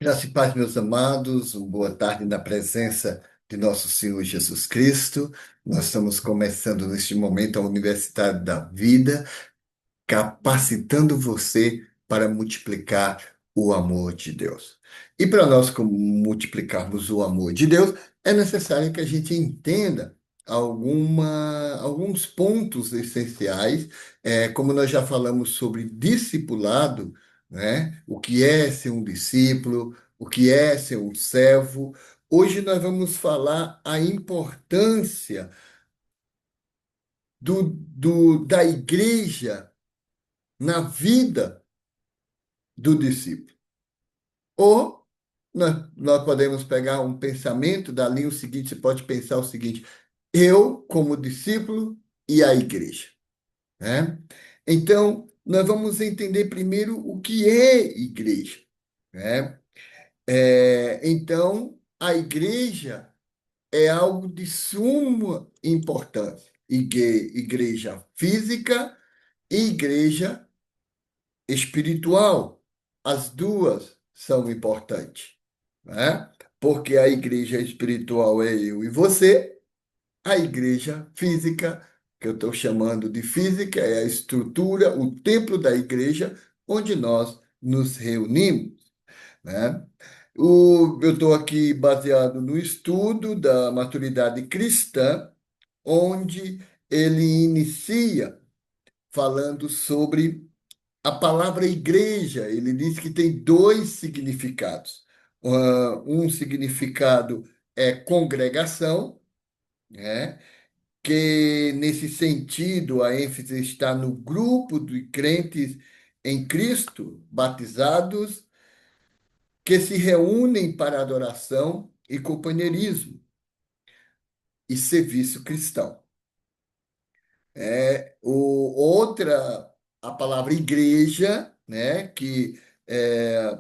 Graça e paz, meus amados, uma boa tarde na presença de nosso Senhor Jesus Cristo. Nós estamos começando neste momento a Universidade da Vida, capacitando você para multiplicar o amor de Deus. E para nós multiplicarmos o amor de Deus, é necessário que a gente entenda alguns pontos essenciais, como nós já falamos sobre discipulado, né? O que é ser um discípulo, o que é ser um servo. Hoje nós vamos falar a importância da igreja na vida do discípulo. Ou nós podemos pegar um pensamento, dali o seguinte, você pode pensar o seguinte: eu como discípulo e a igreja, né? Então, nós vamos entender primeiro o que é igreja, né? Então, a igreja é algo de suma importância. Igreja física e igreja espiritual. As duas são importantes, né? Porque a igreja espiritual é eu e você, a igreja física, que eu estou chamando de física, é a estrutura, o templo da igreja, onde nós nos reunimos, né? Eu estou aqui baseado no estudo da maturidade cristã, onde ele inicia falando sobre a palavra igreja. Ele diz que tem dois significados. Um significado é congregação, né? Que nesse sentido a ênfase está no grupo de crentes em Cristo, batizados, que se reúnem para adoração e companheirismo e serviço cristão. A palavra igreja, né, que é,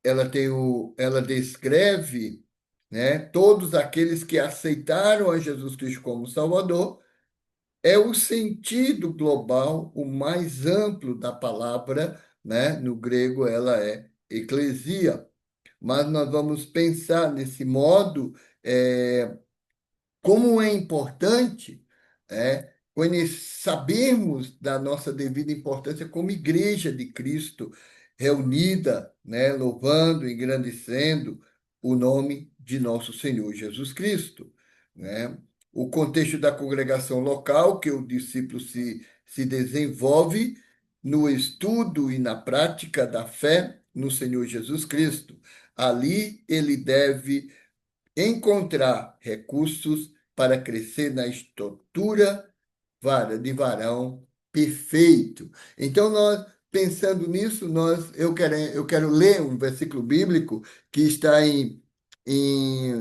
ela descreve, né, todos aqueles que aceitaram a Jesus Cristo como Salvador, é o sentido global, o mais amplo da palavra, né? No grego ela é eclesia. Mas nós vamos pensar nesse modo, como é importante sabermos da nossa devida importância como igreja de Cristo, reunida, né, louvando, engrandecendo o nome de nosso Senhor Jesus Cristo, né? O contexto da congregação local, que o discípulo se desenvolve no estudo e na prática da fé no Senhor Jesus Cristo. Ali ele deve encontrar recursos para crescer na estrutura de varão perfeito. Então, pensando nisso, eu quero ler um versículo bíblico que está em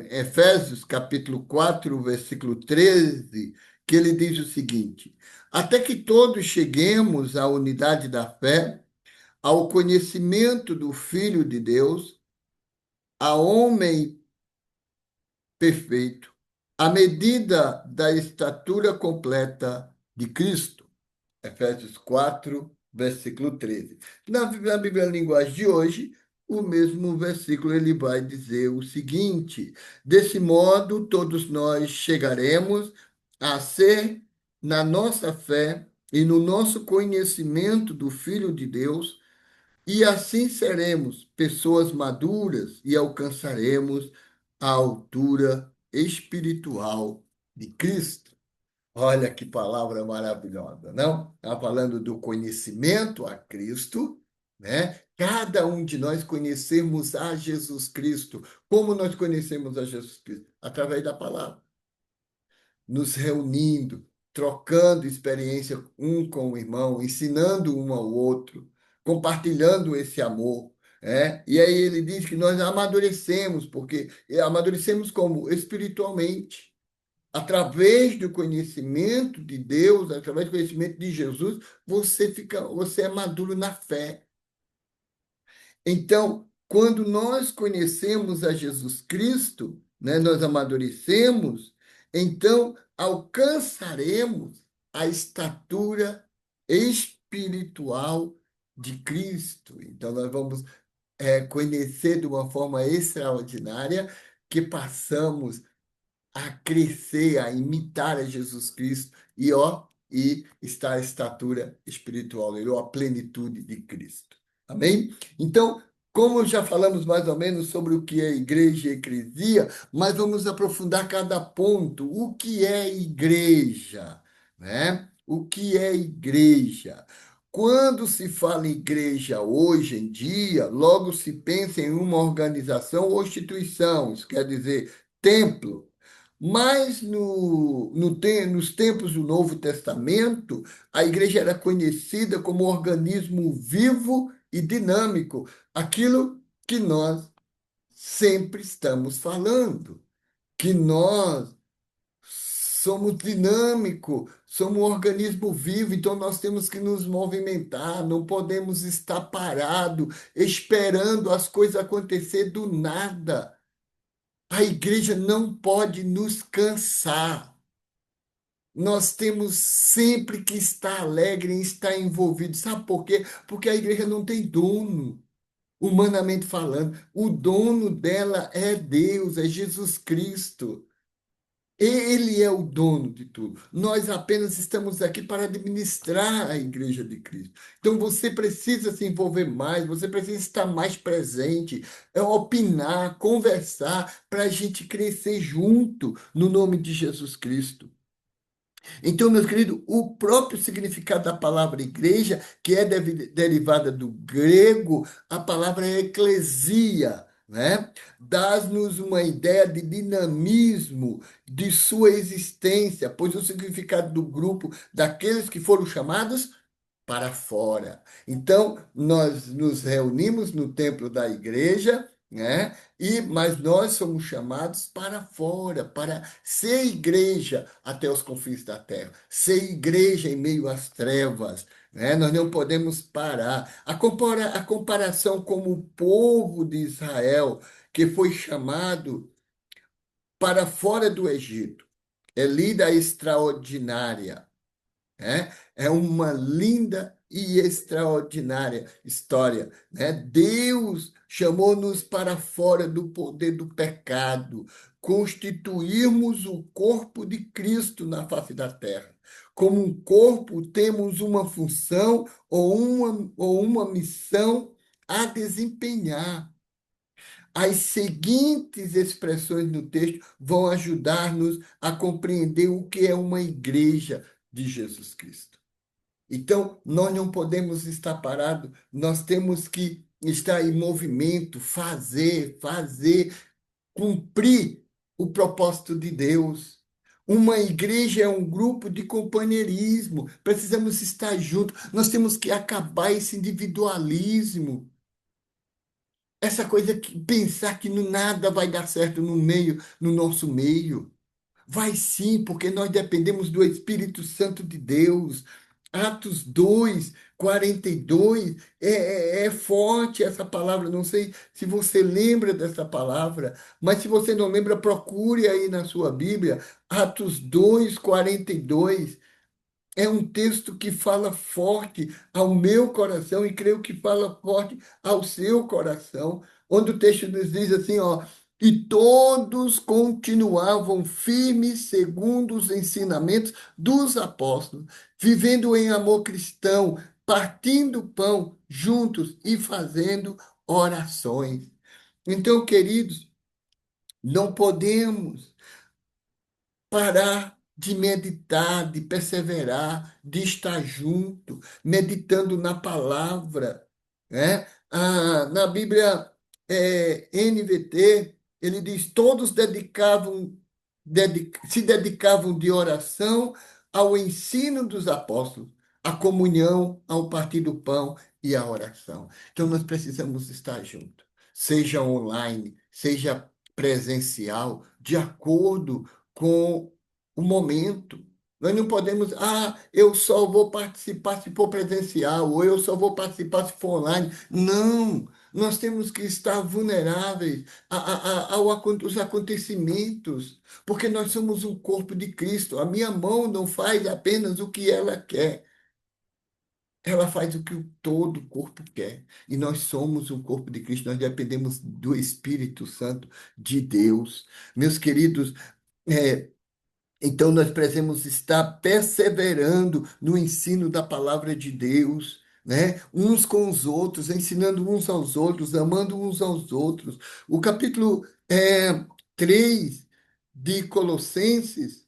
Efésios, capítulo 4 versículo 13, que ele diz o seguinte: até que todos cheguemos à unidade da fé, ao conhecimento do Filho de Deus, a homem perfeito, à medida da estatura completa de Cristo. Efésios 4, versículo 13. Na Bíblia Linguagem de hoje, o mesmo versículo ele vai dizer o seguinte: desse modo, todos nós chegaremos a ser, na nossa fé e no nosso conhecimento do Filho de Deus, e assim seremos pessoas maduras e alcançaremos a altura espiritual de Cristo. Olha que palavra maravilhosa, não? Está falando do conhecimento a Cristo, né? Cada um de nós conhecemos a Jesus Cristo. Como nós conhecemos a Jesus Cristo? Através da palavra, nos reunindo, trocando experiência um com o irmão, ensinando um ao outro, compartilhando esse amor. E aí ele diz que nós amadurecemos, porque amadurecemos como? Espiritualmente. Através do conhecimento de Deus, através do conhecimento de Jesus, você é maduro na fé. Então, quando nós conhecemos a Jesus Cristo, né, nós amadurecemos, então alcançaremos a estatura espiritual de Cristo. Então, nós vamos conhecer de uma forma extraordinária que passamos a crescer, a imitar a Jesus Cristo e estar à estatura espiritual, ou a plenitude de Cristo. Amém? Então, como já falamos mais ou menos sobre o que é igreja e eclesia, mas vamos aprofundar cada ponto. O que é igreja, né? O que é igreja? Quando se fala em igreja hoje em dia, logo se pensa em uma organização ou instituição, isso quer dizer templo. Mas nos tempos do Novo Testamento, a igreja era conhecida como organismo vivo e dinâmico, aquilo que nós sempre estamos falando, que nós somos dinâmico, somos um organismo vivo, então nós temos que nos movimentar, não podemos estar parado esperando as coisas acontecer do nada. A igreja não pode nos cansar. Nós temos sempre que estar alegre em estar envolvido. Sabe por quê? Porque a igreja não tem dono, humanamente falando. O dono dela é Deus, é Jesus Cristo. Ele é o dono de tudo. Nós apenas estamos aqui para administrar a igreja de Cristo. Então você precisa se envolver mais, você precisa estar mais presente, opinar, conversar, para a gente crescer junto no nome de Jesus Cristo. Então, meus queridos, o próprio significado da palavra igreja, que é derivada do grego, a palavra é eclesia, né? Dá-nos uma ideia de dinamismo de sua existência, pois o significado do grupo daqueles que foram chamados para fora. Então, nós nos reunimos no templo da igreja, né? Mas nós somos chamados para fora, para ser igreja até os confins da terra, ser igreja em meio às trevas, né? Nós não podemos parar. A comparação como o povo de Israel, que foi chamado para fora do Egito, é lida extraordinária, né? É uma linda e extraordinária história, né? Deus chamou-nos para fora do poder do pecado, constituirmos o corpo de Cristo na face da terra. Como um corpo, temos uma função ou uma missão a desempenhar. As seguintes expressões no texto vão ajudar-nos a compreender o que é uma igreja de Jesus Cristo. Então, nós não podemos estar parados, nós temos que estar em movimento, fazer, cumprir o propósito de Deus. Uma igreja é um grupo de companheirismo, precisamos estar juntos, nós temos que acabar esse individualismo. Essa coisa que pensar que no nada vai dar certo no nosso meio. Vai sim, porque nós dependemos do Espírito Santo de Deus. Atos 2:42 é forte essa palavra. Não sei se você lembra dessa palavra, mas se você não lembra, procure aí na sua Bíblia. Atos 2:42 é um texto que fala forte ao meu coração e creio que fala forte ao seu coração, onde o texto nos diz assim, ó, e todos continuavam firmes segundo os ensinamentos dos apóstolos, vivendo em amor cristão, partindo pão juntos e fazendo orações. Então, queridos, não podemos parar de meditar, de perseverar, de estar junto, meditando na palavra, né? Na Bíblia NVT, ele diz: todos se dedicavam de oração ao ensino dos apóstolos, à comunhão, ao partir do pão e à oração. Então, nós precisamos estar juntos, seja online, seja presencial, de acordo com o momento. Nós não podemos, eu só vou participar se for presencial, ou eu só vou participar se for online. Não, nós temos que estar vulneráveis aos acontecimentos, porque nós somos um corpo de Cristo. A minha mão não faz apenas o que ela quer. Ela faz o que o todo o corpo quer. E nós somos o corpo de Cristo, nós dependemos do Espírito Santo de Deus. Meus queridos, é, então nós precisamos estar perseverando no ensino da palavra de Deus, né? Uns com os outros, ensinando uns aos outros, amando uns aos outros. O capítulo 3 de Colossenses,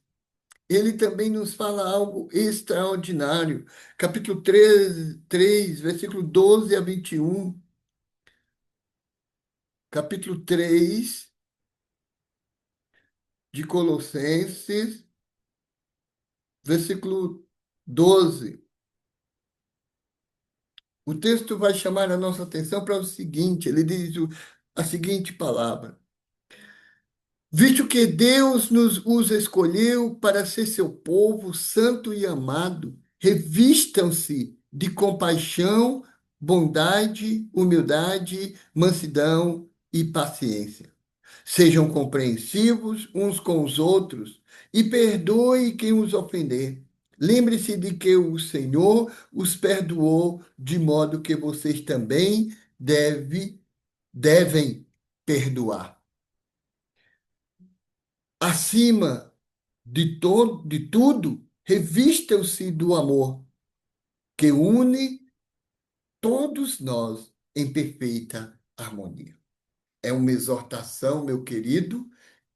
ele também nos fala algo extraordinário. Capítulo 3 versículo 12 a 21. Capítulo 3 de Colossenses, versículo 12. O texto vai chamar a nossa atenção para o seguinte: ele diz a seguinte palavra: visto que Deus os escolheu para ser seu povo santo e amado, revistam-se de compaixão, bondade, humildade, mansidão e paciência. Sejam compreensivos uns com os outros e perdoe quem os ofender. Lembre-se de que o Senhor os perdoou, de modo que vocês também devem perdoar. Acima de tudo, revistam-se do amor, que une todos nós em perfeita harmonia. É uma exortação, meu querido,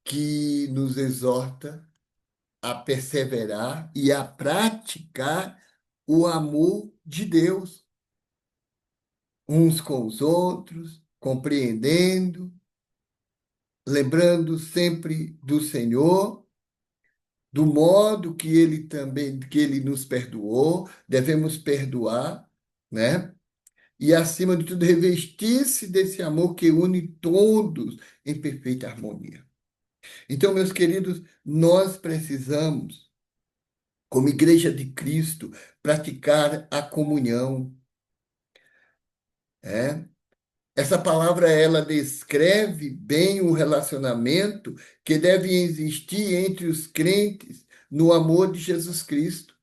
que nos exorta a perseverar e a praticar o amor de Deus, uns com os outros, compreendendo, lembrando sempre do Senhor, do modo que ele nos perdoou, devemos perdoar, né? E acima de tudo revestir-se desse amor que une todos em perfeita harmonia. Então, meus queridos, nós precisamos, como Igreja de Cristo, praticar a comunhão. É? Essa palavra ela descreve bem o relacionamento que deve existir entre os crentes no amor de Jesus Cristo.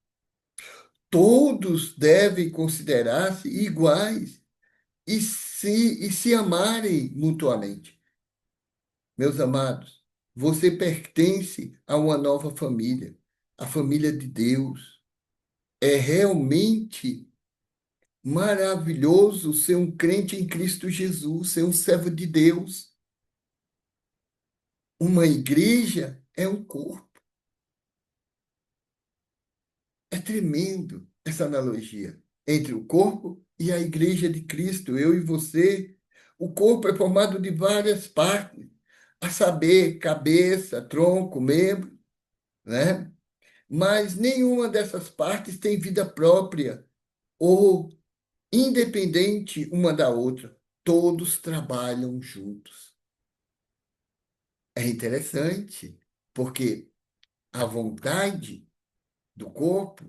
Todos devem considerar-se iguais e se amarem mutuamente. Meus amados, você pertence a uma nova família, a família de Deus. É realmente maravilhoso ser um crente em Cristo Jesus, ser um servo de Deus. Uma igreja é um corpo. É tremendo essa analogia entre o corpo e a igreja de Cristo, eu e você. O corpo é formado de várias partes, a saber, cabeça, tronco, membro, né? Mas nenhuma dessas partes tem vida própria ou independente uma da outra. Todos trabalham juntos. É interessante, porque a vontade do corpo,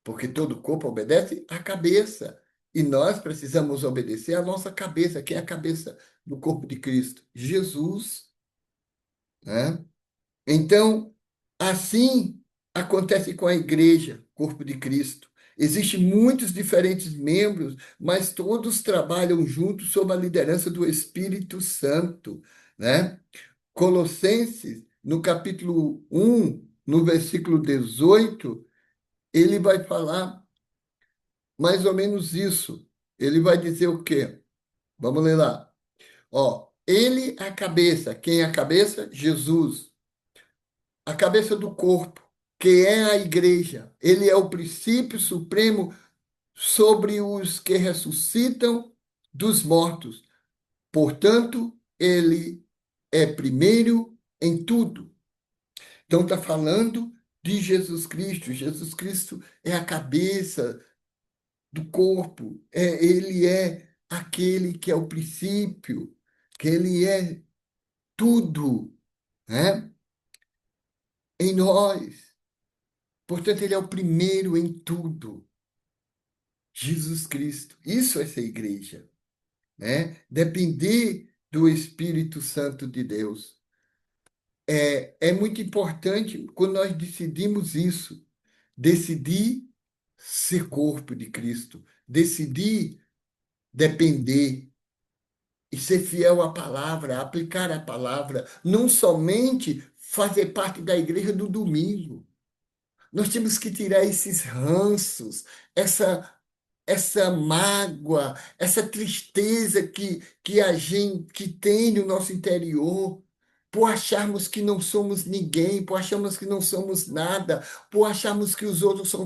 porque todo corpo obedece à cabeça. E nós precisamos obedecer à nossa cabeça, que é a cabeça do corpo de Cristo, Jesus, né? Então, assim acontece com a igreja, corpo de Cristo. Existem muitos diferentes membros, mas todos trabalham juntos sob a liderança do Espírito Santo, né? Colossenses, no capítulo 1, no versículo 18, ele vai falar mais ou menos isso. Ele vai dizer o quê? Vamos ler lá. Ó, ele é a cabeça. Quem é a cabeça? Jesus. A cabeça do corpo, que é a igreja. Ele é o princípio supremo sobre os que ressuscitam dos mortos. Portanto, ele é primeiro em tudo. Então, está falando de Jesus Cristo. Jesus Cristo é a cabeça do corpo. Ele é aquele que é o princípio, que ele é tudo, né? Em nós. Portanto, ele é o primeiro em tudo. Jesus Cristo. Isso é ser igreja, né? Depender do Espírito Santo de Deus. É muito importante quando nós decidimos isso. Decidir ser corpo de Cristo, decidir depender e ser fiel à palavra, aplicar a palavra, não somente fazer parte da igreja do domingo. Nós temos que tirar esses ranços, essa mágoa, essa tristeza que a gente que tem no nosso interior, por acharmos que não somos ninguém, por acharmos que não somos nada, por acharmos que os outros são,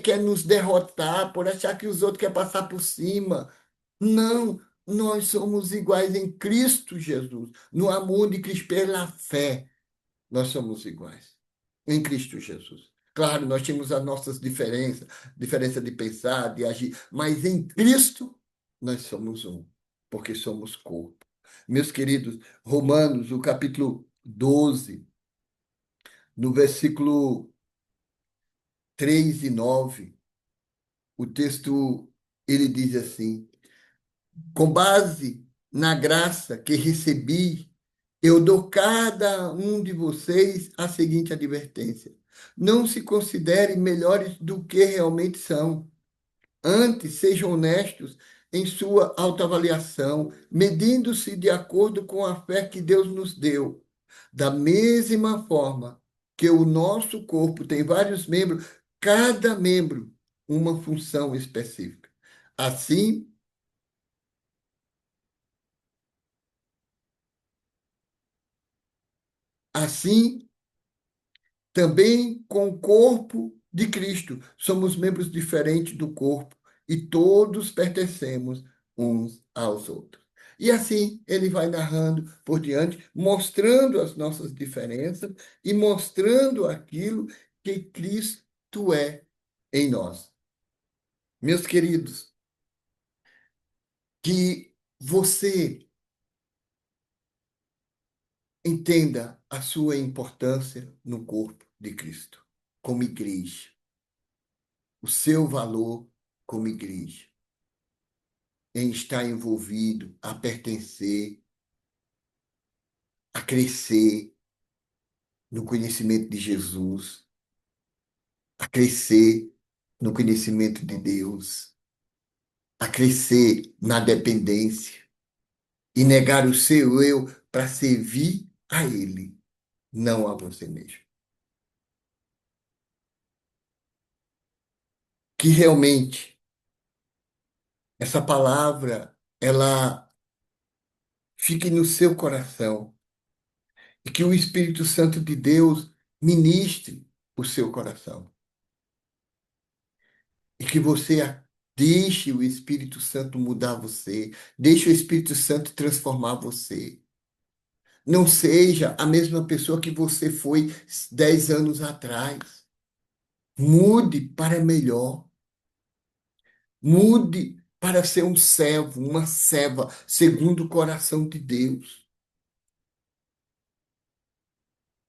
quer nos derrotar, por achar que os outros querem passar por cima. Não, nós somos iguais em Cristo Jesus, no amor de Cristo, pela fé, nós somos iguais em Cristo Jesus. Claro, nós temos as nossas diferenças, diferença de pensar, de agir, mas em Cristo nós somos um, porque somos corpo. Meus queridos, Romanos, o capítulo 12, no versículo 3 e 9, o texto ele diz assim: com base na graça que recebi, eu dou a cada um de vocês a seguinte advertência: não se considerem melhores do que realmente são. Antes, sejam honestos em sua autoavaliação, medindo-se de acordo com a fé que Deus nos deu. Da mesma forma que o nosso corpo tem vários membros, cada membro uma função específica. Assim, assim também com o corpo de Cristo. Somos membros diferentes do corpo e todos pertencemos uns aos outros. E assim ele vai narrando por diante, mostrando as nossas diferenças e mostrando aquilo que Cristo é em nós. Meus queridos, que você entenda a sua importância no corpo de Cristo, como igreja, o seu valor como igreja, em estar envolvido, a pertencer, a crescer no conhecimento de Jesus, a crescer no conhecimento de Deus, a crescer na dependência e negar o seu eu para servir a Ele, não a você mesmo. Que realmente essa palavra ela fique no seu coração e que o Espírito Santo de Deus ministre o seu coração. E que você deixe o Espírito Santo mudar você, deixe o Espírito Santo transformar você. Não seja a mesma pessoa que você foi 10 anos atrás. Mude para melhor. Mude para ser um servo, uma serva, segundo o coração de Deus.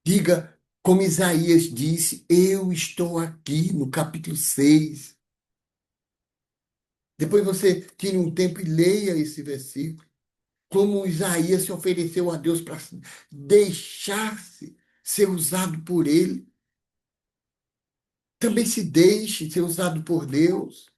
Diga, como Isaías disse, eu estou aqui no capítulo 6. Depois você tire um tempo e leia esse versículo. Como Isaías se ofereceu a Deus para deixar-se ser usado por ele. Também se deixe ser usado por Deus.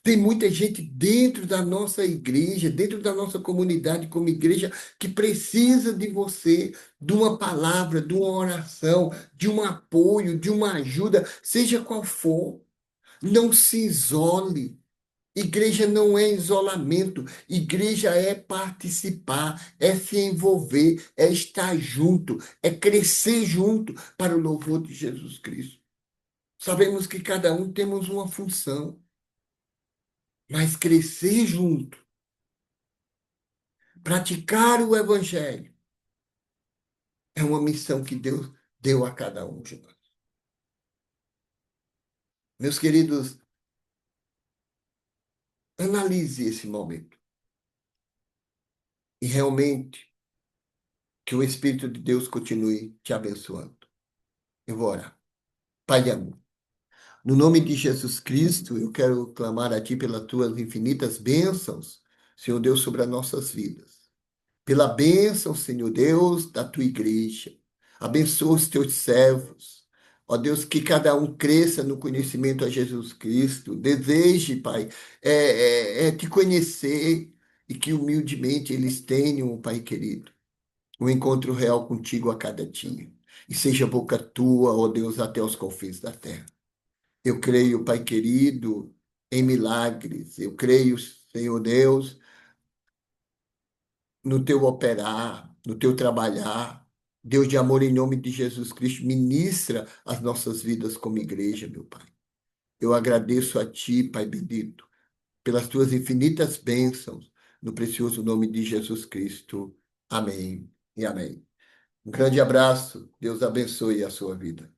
Tem muita gente dentro da nossa igreja, dentro da nossa comunidade como igreja, que precisa de você, de uma palavra, de uma oração, de um apoio, de uma ajuda, seja qual for. Não se isole. Igreja não é isolamento, igreja é participar, é se envolver, é estar junto, é crescer junto para o louvor de Jesus Cristo. Sabemos que cada um temos uma função, mas crescer junto, praticar o evangelho, é uma missão que Deus deu a cada um de nós. Meus queridos, analise esse momento e realmente que o Espírito de Deus continue te abençoando. Eu vou orar. Pai de amor. No nome de Jesus Cristo, eu quero clamar a Ti pelas Tuas infinitas bênçãos, Senhor Deus, sobre as nossas vidas. Pela bênção, Senhor Deus, da Tua igreja. Abençoa os Teus servos. Ó Deus, que cada um cresça no conhecimento a Jesus Cristo. Deseje, Pai, te conhecer e que humildemente eles tenham, Pai querido, um encontro real contigo a cada dia. E seja boca tua, ó Deus, até os confins da terra. Eu creio, Pai querido, em milagres. Eu creio, Senhor Deus, no teu operar, no teu trabalhar. Deus de amor, em nome de Jesus Cristo, ministra as nossas vidas como igreja, meu Pai. Eu agradeço a Ti, Pai bendito, pelas Tuas infinitas bênçãos, no precioso nome de Jesus Cristo. Amém e amém. Um grande abraço. Deus abençoe a sua vida.